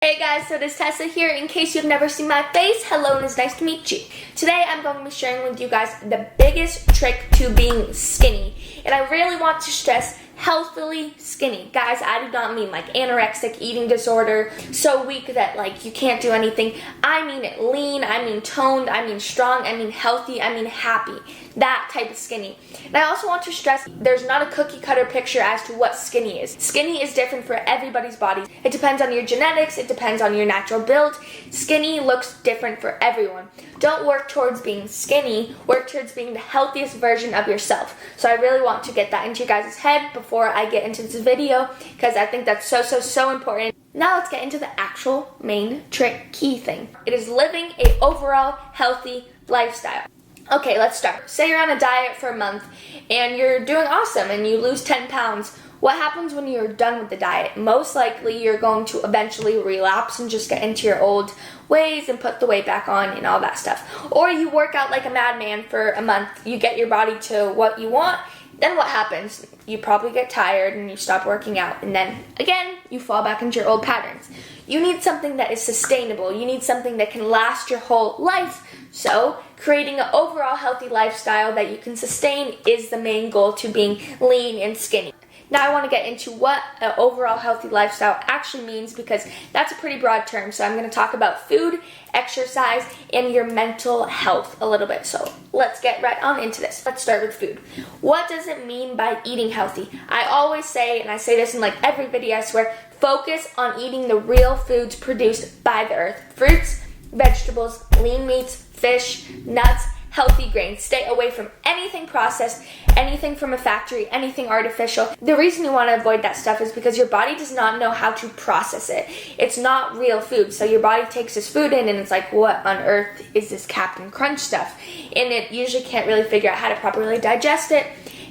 Hey guys, so it is Tessa here. In case you've never seen my face, hello and it's nice to meet you. Today I'm going to be sharing with you guys the biggest trick to being skinny. And I really want to stress healthily skinny. Guys, I do not mean like anorexic, eating disorder, so weak that like you can't do anything. I mean lean, I mean toned, I mean strong, I mean healthy, I mean happy. That type of skinny. And I also want to stress there's not a cookie cutter picture as to what skinny is. Skinny is different for everybody's body. It depends on your genetics, it depends on your natural build. Skinny looks different for everyone. Don't work towards being skinny, work towards being the healthiest version of yourself. So I really want to get that into your guys' head before I get into this video because I think that's so important. Now let's get into the actual main trick key thing. It is living a overall healthy lifestyle. Okay, let's start. Say you're on a diet for a month and you're doing awesome and you lose 10 pounds. What happens when you're done with the diet? Most likely you're going to eventually relapse and just get into your old ways and put the weight back on and all that stuff. Or you work out like a madman for a month, you get your body to what you want, then what happens? You probably get tired and you stop working out, and then again you fall back into your old patterns. You need something that is sustainable. You need something that can last your whole life. So creating an overall healthy lifestyle that you can sustain is the main goal to being lean and skinny. Now I want to get into what an overall healthy lifestyle actually means because that's a pretty broad term. So I'm going to talk about food, exercise, and your mental health a little bit. So let's get right on into this. Let's start with food. What does it mean by eating healthy? I always say, and I say this in like every video I swear, focus on eating the real foods produced by the earth. Fruits, vegetables, lean meats, fish, nuts, healthy grains. Stay away from anything processed, anything from a factory, anything artificial. The reason you want to avoid that stuff is because your body does not know how to process it. It's not real food. So your body takes this food in and it's like, what on earth is this Captain Crunch stuff? And it usually can't really figure out how to properly digest it.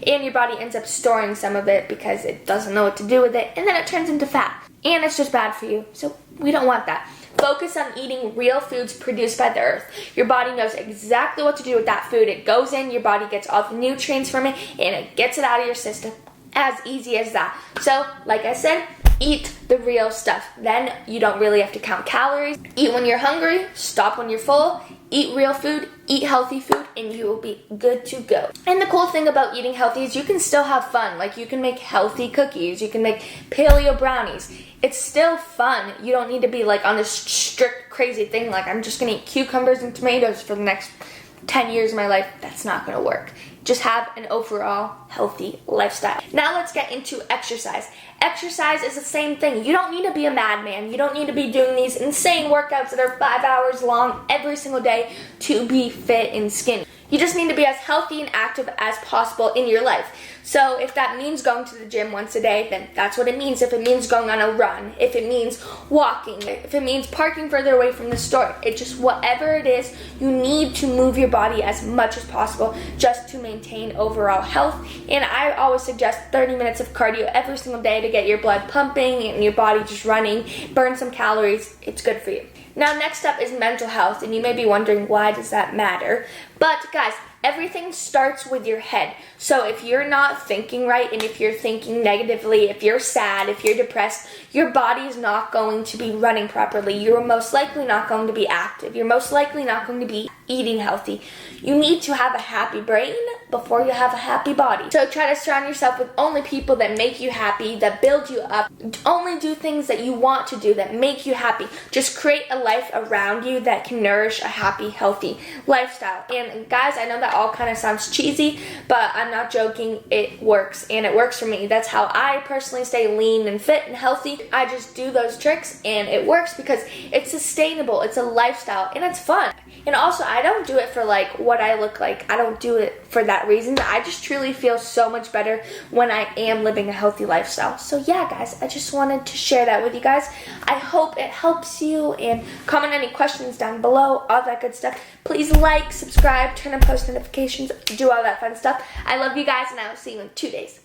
And your body ends up storing some of it because it doesn't know what to do with it. And then it turns into fat. And it's just bad for you. So we don't want that. Focus on eating real foods produced by the earth. Your body knows exactly what to do with that food. It goes in, your body gets all the nutrients from it, and it gets it out of your system. As easy as that. So, like I said, eat the real stuff. Then you don't really have to count calories. Eat when you're hungry, stop when you're full. Eat real food, eat healthy food, and you will be good to go. And the cool thing about eating healthy is you can still have fun. Like you can make healthy cookies, you can make paleo brownies. It's still fun. You don't need to be like on this strict crazy thing like I'm just gonna eat cucumbers and tomatoes for the next 10 years of my life. That's not gonna work. Just have an overall healthy lifestyle. Now let's get into exercise. Exercise is the same thing. You don't need to be a madman. You don't need to be doing these insane workouts that are 5 hours long every single day to be fit and skinny. You just need to be as healthy and active as possible in your life. So if that means going to the gym once a day, then that's what it means. If it means going on a run, if it means walking, if it means parking further away from the store, it just whatever it is, you need to move your body as much as possible just to maintain overall health. And I always suggest 30 minutes of cardio every single day to get your blood pumping and your body just running, burn some calories. It's good for you. Now next up is mental health, and you may be wondering why does that matter? But guys, everything starts with your head. So if you're not thinking right and if you're thinking negatively, if you're sad, if you're depressed, your body is not going to be running properly. You're most likely not going to be active. You're most likely not going to be eating healthy. You need to have a happy brain before you have a happy body. So try to surround yourself with only people that make you happy, that build you up. Only do things that you want to do that make you happy. Just create a life around you that can nourish a happy, healthy lifestyle. And guys, I know that all kind of sounds cheesy, but I'm not joking. It works, and it works for me. That's how I personally stay lean and fit and healthy. I just do those tricks, and it works because it's sustainable, it's a lifestyle, and it's fun. And also, I don't do it for like what I look like. I don't do it for that reason. I just truly feel so much better when I am living a healthy lifestyle. So yeah, guys, I just wanted to share that with you guys. I hope it helps you, and comment any questions down below, all that good stuff. Please like, subscribe, turn on post notifications, do all that fun stuff. I love you guys, and I will see you in 2 days.